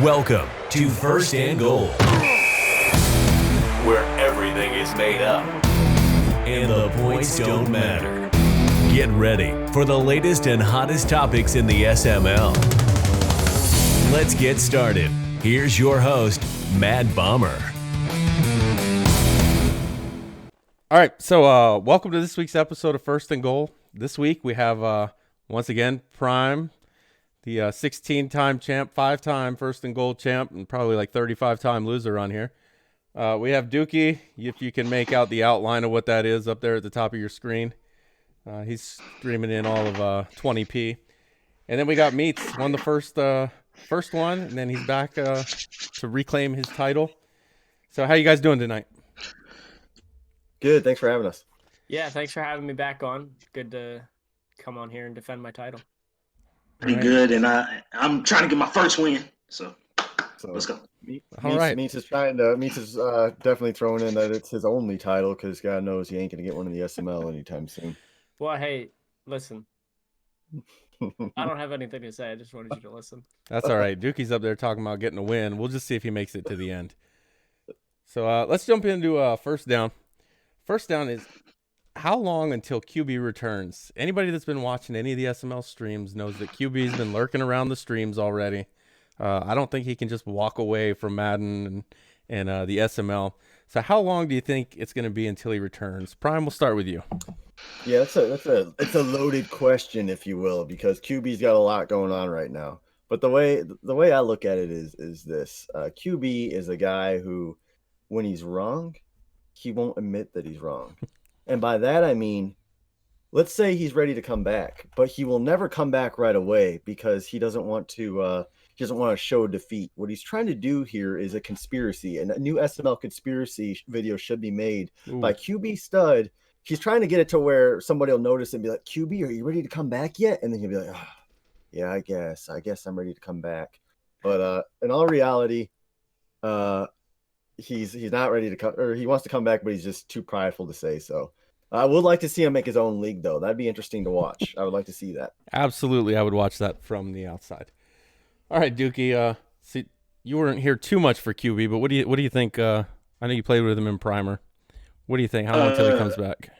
Welcome to First and Goal, where everything is made up and the points don't matter. Get ready for the latest and hottest topics in the SML. Let's get started. Here's your host, Mad Bomber. All right, so welcome to this week's episode of First and Goal. This week we have, once again, Prime, the 16-time champ, 5-time First and Goal champ, and probably like 35-time loser on here. We have Dookie, if you can make out the outline of what that is up there at the top of your screen. He's streaming in all of 20p. And then we got Meats, won the first one, and then he's back to reclaim his title. So how you guys doing tonight? Good. Thanks for having us. Yeah, thanks for having me back on. Good to come on here and defend my title. Pretty good, and I'm trying to get my first win. So let's go. Meats is definitely throwing in that it's his only title because God knows he ain't gonna get one in the SML anytime soon. Well, hey, listen. I don't have anything to say. I just wanted you to listen. That's all right. Dookie's up there talking about getting a win. We'll just see if he makes it to the end. So let's jump into first down. First down is how long until QB returns? Anybody that's been watching any of the SML streams knows that QB's been lurking around the streams already. I don't think he can just walk away from Madden and the SML. So how long do you think it's going to be until he returns? Prime, we'll start with you. Yeah, it's a loaded question, if you will, because QB's got a lot going on right now. But the way I look at it is this: QB is a guy who, when he's wrong, he won't admit that he's wrong. And by that, I mean, let's say he's ready to come back, but he will never come back right away because he doesn't want to show defeat. What he's trying to do here is a conspiracy, and a new SML conspiracy video should be made by QB Stud. He's trying to get it to where somebody will notice and be like, QB, are you ready to come back yet? And then he'll be like, oh, yeah, I guess I'm ready to come back. But in all reality, he's not ready to come, or he wants to come back, but he's just too prideful to say so. I would like to see him make his own league, though. That'd be interesting to watch. I would like to see that. Absolutely, I would watch that from the outside. All right, Dookie. See, you weren't here too much for QB, but what do you think? I know you played with him in Primer. What do you think? How long until he comes back?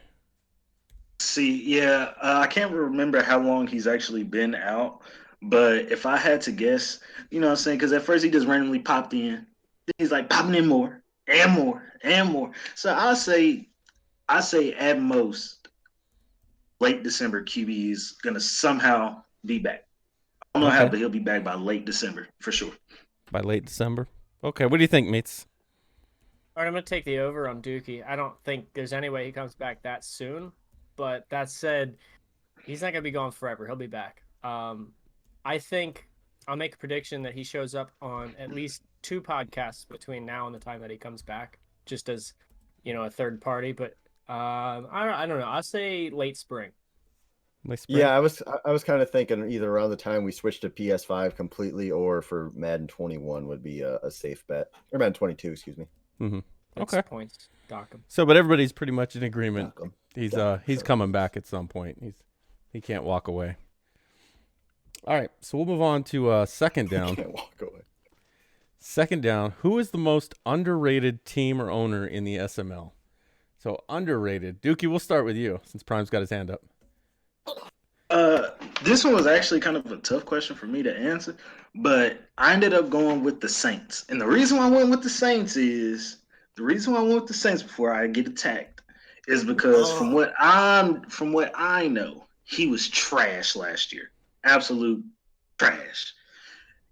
I can't remember how long he's actually been out, but if I had to guess, you know what I'm saying? Because at first he just randomly popped in. Then he's like popping in more and more and more. So I say at most late December, QB is gonna somehow be back. I don't know how, but he'll be back by late December for sure. By late December. Okay. What do you think, Meats? All right, I'm going to take the over on Dookie. I don't think there's any way he comes back that soon. But that said, he's not going to be gone forever. He'll be back. I think I'll make a prediction that he shows up on at least 2 podcasts between now and the time that he comes back, just as, a third party. But I don't know. I'll say late spring. Yeah, I was kind of thinking either around the time we switched to PS5 completely or for Madden 21 would be a safe bet. Or Madden 22, excuse me. Mm-hmm. Okay. Points. Dock him. So, but everybody's pretty much in agreement. He's coming back at some point. He can't walk away. All right, so we'll move on to second down. He can't walk away. Second down. Who is the most underrated team or owner in the SML? So underrated. Dookie, we'll start with you since Prime's got his hand up. This one was actually kind of a tough question for me to answer, but I ended up going with the Saints. And the reason why I went with the Saints before I get attacked is because from what I know, he was trash last year. Absolute trash.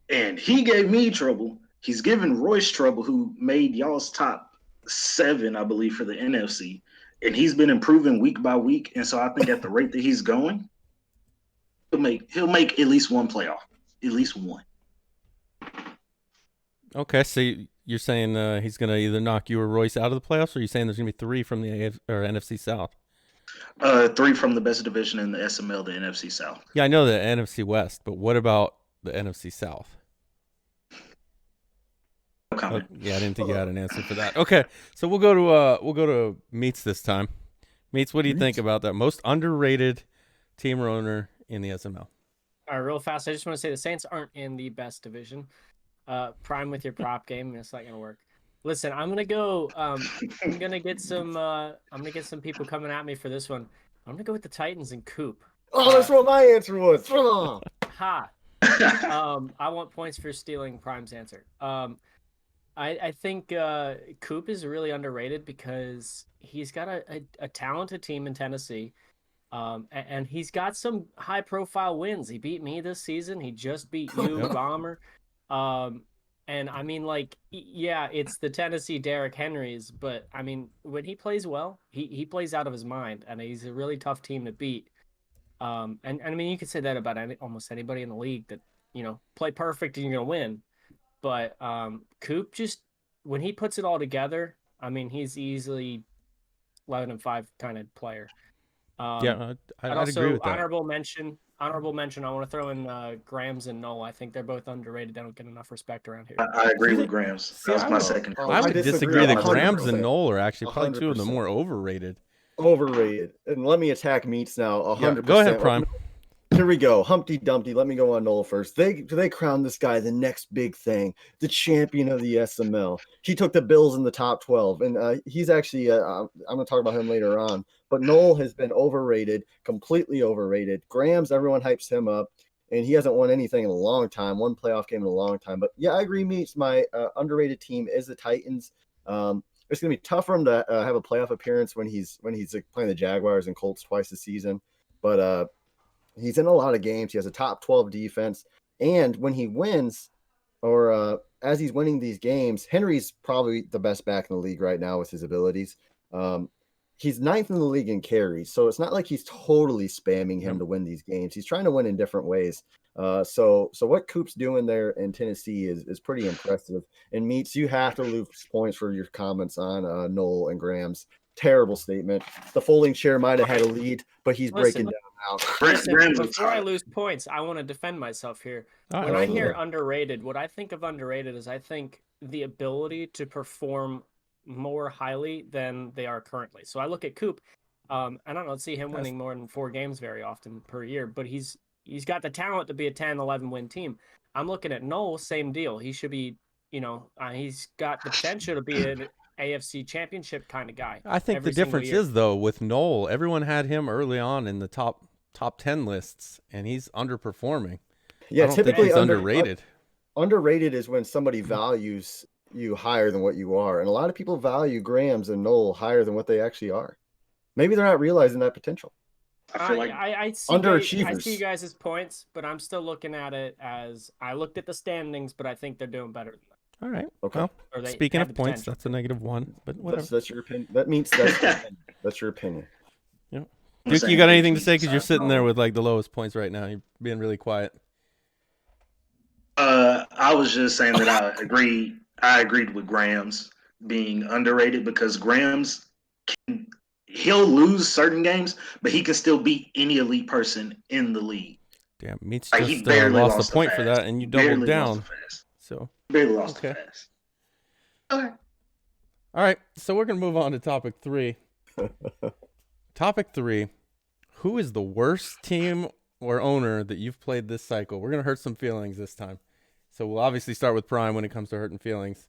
And he gave me trouble. He's given Royce trouble, who made y'all's top 7, I believe, for the NFC. And he's been improving week by week. And so I think at the rate that he's going, he'll make at least one playoff. At least one. Okay, so you're saying he's going to either knock you or Royce out of the playoffs, or are you saying there's going to be 3 from the NFC South? 3 from the best division in the SML, the NFC South. Yeah, I know the NFC West, but what about the NFC South? No comment. Yeah, I didn't think you had an answer for that. Okay, so we'll go to Meats this time. Meats, what do you think about that most underrated team or owner in the SML? All right, real fast. I just want to say the Saints aren't in the best division. Prime with your prop game. It's not gonna work. Listen, I'm gonna go. I'm gonna get some. I'm gonna get some people coming at me for this one. I'm gonna go with the Titans and Coop. Oh, that's what my answer was. Oh. Ha. I want points for stealing Prime's answer. I think Coop is really underrated because he's got a talented team in Tennessee. And he's got some high profile wins. He beat me this season. He just beat you, Yep. Bomber. And I mean, like, yeah, it's the Tennessee Derrick Henrys, but I mean, when he plays well, he plays out of his mind, and he's a really tough team to beat. And I mean, you could say that about almost anybody in the league that, play perfect and you're gonna win. But Coop just when he puts it all together, I mean, he's easily 11-5 kind of player. Yeah, And I'd agree also with that. honorable mention. Honorable mention. I want to throw in Grams and Noel. I think they're both underrated. They don't get enough respect around here. I agree with Grams. See, That was I my would- second. Oh, I choice. would disagree disagree that 100%. Grams and Noel are actually probably two of the 100%. more overrated. Overrated. And let me attack Meats now. 100%. Go ahead, Prime. Here we go. Humpty Dumpty. Let me go on Noel first. They crown this guy the next big thing, the champion of the SML. He took the Bills in the top 12, and he's actually. I'm going to talk about him later on. But Noel has been overrated, completely overrated. Grams, everyone hypes him up, and he hasn't won anything in a long time. One playoff game in a long time. But yeah, I agree. Meets my underrated team is the Titans. It's going to be tough for him to have a playoff appearance when he's playing the Jaguars and Colts twice a season. But he's in a lot of games. He has a top 12 defense. And when he wins, or as he's winning these games, Henry's probably the best back in the league right now with his abilities. He's ninth in the league in carries. So it's not like he's totally spamming him to win these games. He's trying to win in different ways. So what Coop's doing there in Tennessee is pretty impressive. And Meats, you have to lose points for your comments on Noel and Graham's terrible statement. The folding chair might have had a lead, but he's breaking down now. Listen, Grams is before I hard. lose points, I want to defend myself here. All When right. I hear underrated, what I think of underrated is I think the ability to perform more highly than they are currently. So I look at Coop. I don't see him winning more than 4 games very often per year, but he's got the talent to be a 10, 11 win team. I'm looking at Noel, same deal. He should be, he's got the potential to be an AFC championship kind of guy. I think the every single difference year. is though with Noel, everyone had him early on in the top 10 lists, and he's underperforming. Yeah, I don't think typically he's underrated. Underrated is when somebody values you higher than what you are. And a lot of people value Grams and Noel higher than what they actually are. Maybe they're not realizing that potential. I feel like I see underachievers. I see you guys' points, but I'm still looking at it as I looked at the standings, but I think they're doing better than that. All right. Okay. Well, Or they speaking have of the points, potential. that's a -1, but whatever. That's your opinion. That means that's your opinion. That's your opinion. Duke, you got anything to say? Because you're sitting there with like the lowest points right now. You're being really quiet. I was just saying that I agreed with Grams being underrated because Grams he'll lose certain games, but he can still beat any elite person in the league. Damn, Meats Like, he just barely lost lost a point the for fast. that, and you Barely doubled lost down. the fast. So, Barely lost Okay. the fast. Okay. all right. So we're gonna move on to topic 3. Topic 3: who is the worst team or owner that you've played this cycle? We're gonna hurt some feelings this time. So we'll obviously start with Prime when it comes to hurting feelings.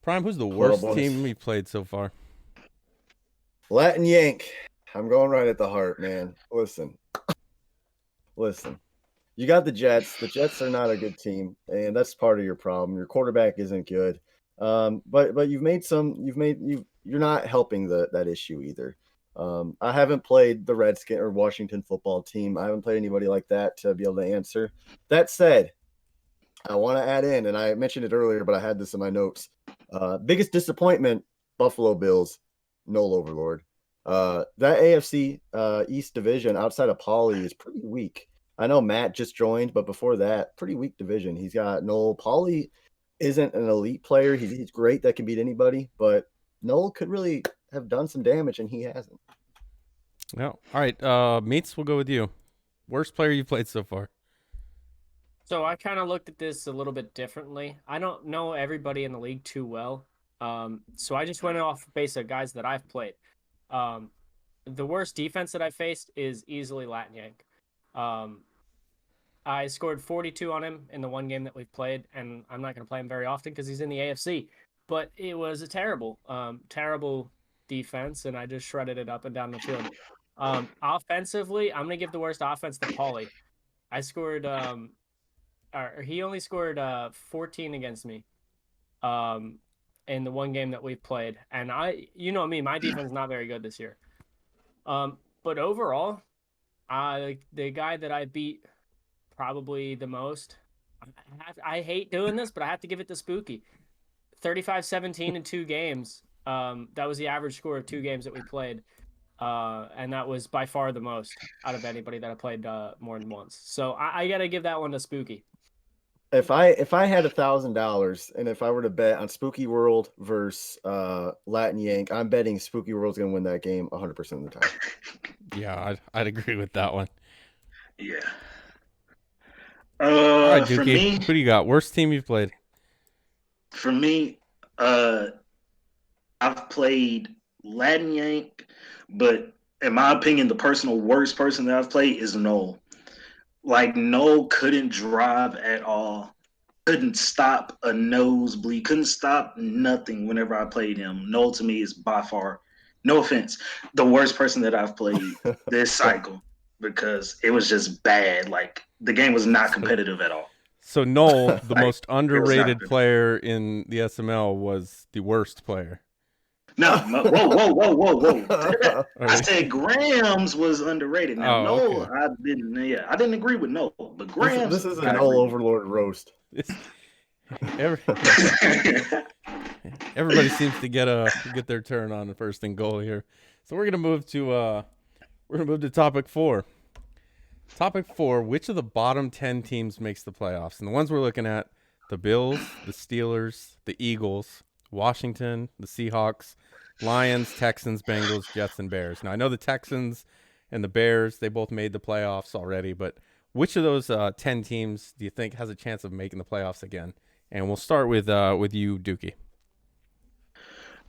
Prime, who's the worst bonus. team you've played so far? Latin Yank. I'm going right at the heart, man. Listen. You got the Jets. The Jets are not a good team, and that's part of your problem. Your quarterback isn't good. But you're not helping that issue either. I haven't played the Redskin or Washington football team. I haven't played anybody like that to be able to answer. That said, I want to add in, and I mentioned it earlier, but I had this in my notes. Biggest disappointment, Buffalo Bills, Noel Overlord. That AFC East division outside of Pauly is pretty weak. I know Matt just joined, but before that, pretty weak division. He's got Noel. Pauly isn't an elite player. He's great that can beat anybody, but Noel could really have done some damage, and he hasn't. No. All right. Meats, we'll go with you. Worst player you've played so far. So I kind of looked at this a little bit differently. I don't know everybody in the league too well. So I just went off base of guys that I've played. The worst defense that I faced is easily Latin Yank. I scored 42 on him in the one game that we've played, and I'm not going to play him very often because he's in the AFC. But it was a terrible defense, and I just shredded it up and down the field. Offensively, I'm going to give the worst offense to Paulie. I scored, or he only scored 14 against me in the one game that we've played. And you know me, my defense is not very good this year. But overall, the guy that I beat probably the most, I hate doing this, but I have to give it to Spooky. 35-17 in 2 games. That was the average score of 2 games that we played. And that was by far the most out of anybody that I played more than once. So I got to give that one to Spooky. If I had $1,000 and if I were to bet on Spooky World versus Latin Yank, I'm betting Spooky World's gonna win that game 100% of the time. Yeah, I'd agree with that one. Yeah. All right, Dookie, for me, who do you got? Worst team you've played? For me, I've played Latin Yank, but in my opinion, the personal worst person that I've played is Noel. Like, Noel couldn't drive at all, couldn't stop a nosebleed, couldn't stop nothing whenever I played him. Noel to me is by far, no offense, the worst person that I've played this cycle because it was just bad. Like, the game was not competitive at all. So Noel, the most underrated player in the SML, was the worst player. No, whoa. I said Grams was underrated. Now, Noel, okay. I didn't agree with Noel, but Grams. This is a Noel Overlord roast. Everybody seems to get their turn on the first and goal here. So we're gonna move to topic 4. Topic 4: which of the bottom 10 teams makes the playoffs? And the ones we're looking at: the Bills, the Steelers, the Eagles, Washington, the Seahawks, Lions, Texans, Bengals, Jets, and Bears. Now, I know the Texans and the Bears, they both made the playoffs already, but which of those 10 teams do you think has a chance of making the playoffs again? And we'll start with you, Dookie.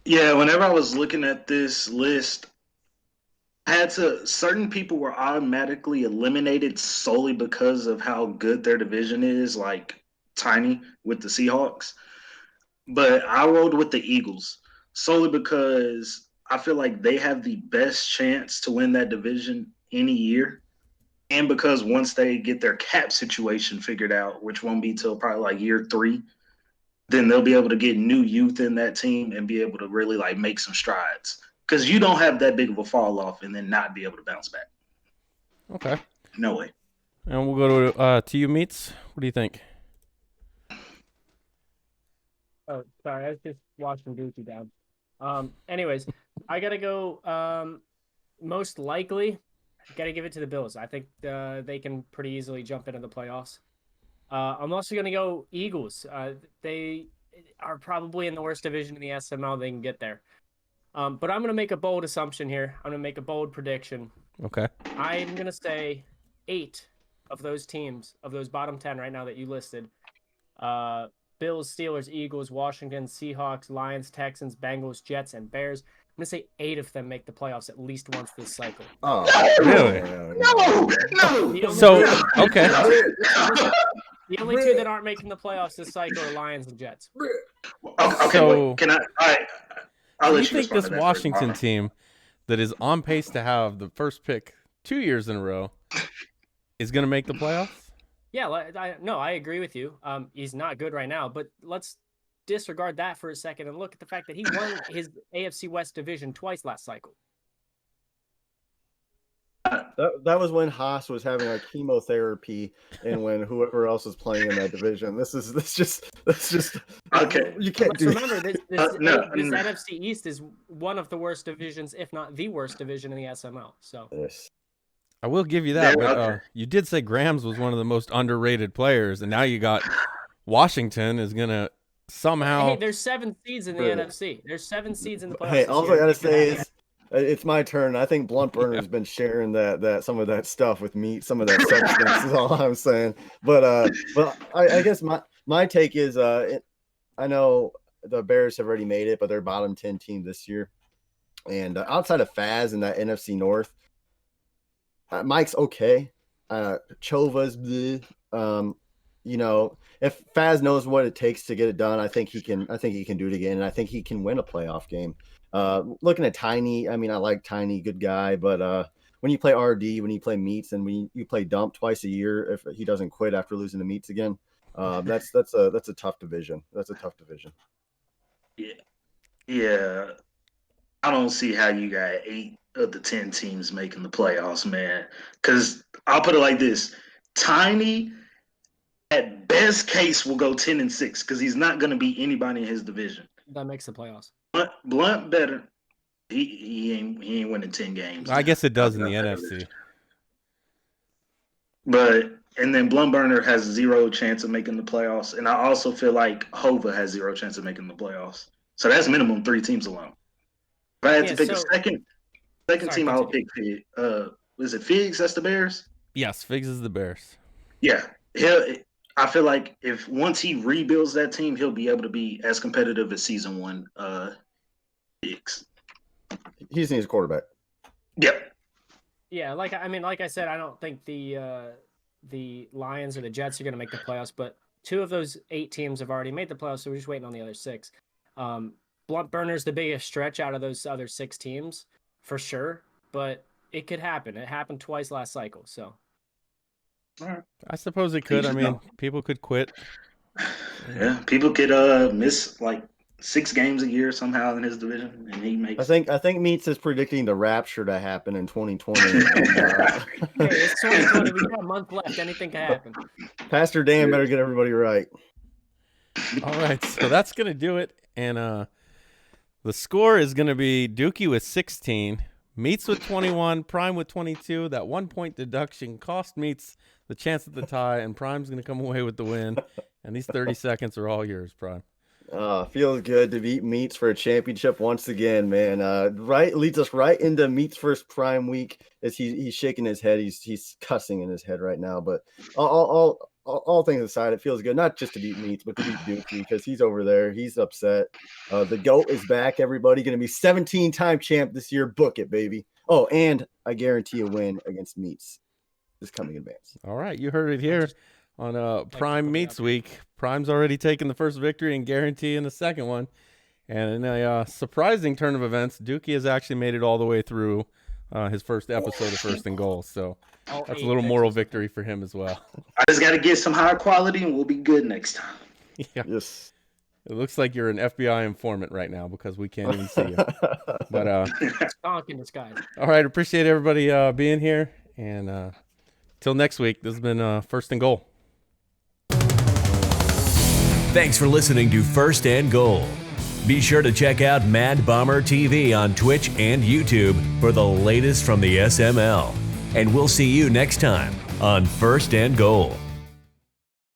Yeah, whenever I was looking at this list, certain people were automatically eliminated solely because of how good their division is, like Tiny with the Seahawks. But I rolled with the Eagles solely because I feel like they have the best chance to win that division any year. And because once they get their cap situation figured out, which won't be till probably like year 3, then they'll be able to get new youth in that team and be able to really like make some strides. Because you don't have that big of a fall off and then not be able to bounce back. Okay. No way. And we'll go to you, Meats. What do you think? Oh, sorry. I was just watching Dookie down. Anyways, I got to go most likely. Got to give it to the Bills. I think they can pretty easily jump into the playoffs. I'm also going to go Eagles. They are probably in the worst division in the SML. They can get there. But I'm going to make a bold assumption here. I'm going to make a bold prediction. Okay. I'm going to say 8 of those teams, of those bottom 10 right now that you listed, Bills, Steelers, Eagles, Washington, Seahawks, Lions, Texans, Bengals, Jets, and Bears. I'm going to say 8 of them make the playoffs at least once this cycle. Oh, really? No. So, okay. The only 2 that aren't making the playoffs this cycle are Lions and Jets. Okay, so, wait, can I I'll do you think this Washington team that is on pace to have the first pick 2 years in a row is going to make the playoffs? Yeah, I agree with you. He's not good right now, but let's disregard that for a second and look at the fact that he won his AFC West division twice last cycle. That was when Haas was having like chemotherapy, and when whoever else was playing in that division. That's just okay. You can't do. Remember, this NFC East is one of the worst divisions, if not the worst division in the SML. So yes. I will give you that, but you did say Grams was one of the most underrated players, and now you got Washington is gonna somehow. Hey, there's 7 seeds in the NFC. There's 7 seeds in the playoffs. Hey, all I gotta say is. It's my turn. I think Blunt Burner's been sharing that some of that stuff with me, some of that substance is all I'm saying. But I guess my take is I know the Bears have already made it, but they're bottom 10 team this year. And outside of Faz and that NFC North, Mike's okay. Chova's bleh. You know, if Faz knows what it takes to get it done, I think he can do it again, and I think he can win a playoff game. Looking at Tiny, I mean, I like Tiny, good guy, but when you play RD, when you play Meats, and when you play Dump twice a year, if he doesn't quit after losing to Meats again, that's a tough division. That's a tough division. Yeah. I don't see how you got 8 of the 10 teams making the playoffs, man. Because I'll put it like this: Tiny, at best case, will go 10-6 because he's not going to beat anybody in his division. That makes the playoffs. Blunt better. He ain't winning 10 games. I guess it does in the NFC. But and then Blunt Burner has 0 chance of making the playoffs, and I also feel like Hova has 0 chance of making the playoffs. So that's minimum 3 teams alone. If I had to pick a second team, I would pick Figs. Was it Figs? That's the Bears? Yes, Figs is the Bears. Yeah. I feel like if once he rebuilds that team, he'll be able to be as competitive as season 1 Figs. He just needs a quarterback. Yep. Yeah, like I said, I don't think the Lions or the Jets are going to make the playoffs, but 2 of those 8 teams have already made the playoffs, so we're just waiting on the other 6. Blunt Burner's the biggest stretch out of those other 6 teams, for sure, but it could happen. It happened twice last cycle, so. I suppose it could. I mean, people could quit. Yeah, people could miss like 6 games a year somehow in his division, and he makes. I think Meats is predicting the rapture to happen in 2020. Hey, it's 2020. We got a month left. Anything can happen. Pastor Dan better get everybody right. All right, so that's gonna do it, and the score is going to be Dookie with 16, Meats with 21, Prime with 22. That 1-point deduction cost Meats the chance at the tie, and Prime's going to come away with the win. And these 30 seconds are all yours, Prime. Feels good to beat Meats for a championship once again, man. Leads us right into Meats' first Prime week. As he's shaking his head, he's cussing in his head right now. But all things aside, it feels good not just to beat Meats, but to beat Dookie because he's over there. He's upset. The GOAT is back. Everybody going to be 17-time champ this year. Book it, baby. Oh, and I guarantee a win against Meats this coming advance. All right, you heard it here on Prime Meats Week. Prime's already taken the first victory and guaranteeing the second one. And in a surprising turn of events, Dookie has actually made it all the way through his first episode of First and Goal. So that's a little moral victory for him as well. I just got to get some higher quality and we'll be good next time. Yeah. Yes. It looks like you're an FBI informant right now because we can't even see you. But Talk in disguise. All right, appreciate everybody being here. And till next week, this has been First and Goal. Thanks for listening to First and Goal. Be sure to check out Mad Bomber TV on Twitch and YouTube for the latest from the SML. And we'll see you next time on First and Goal.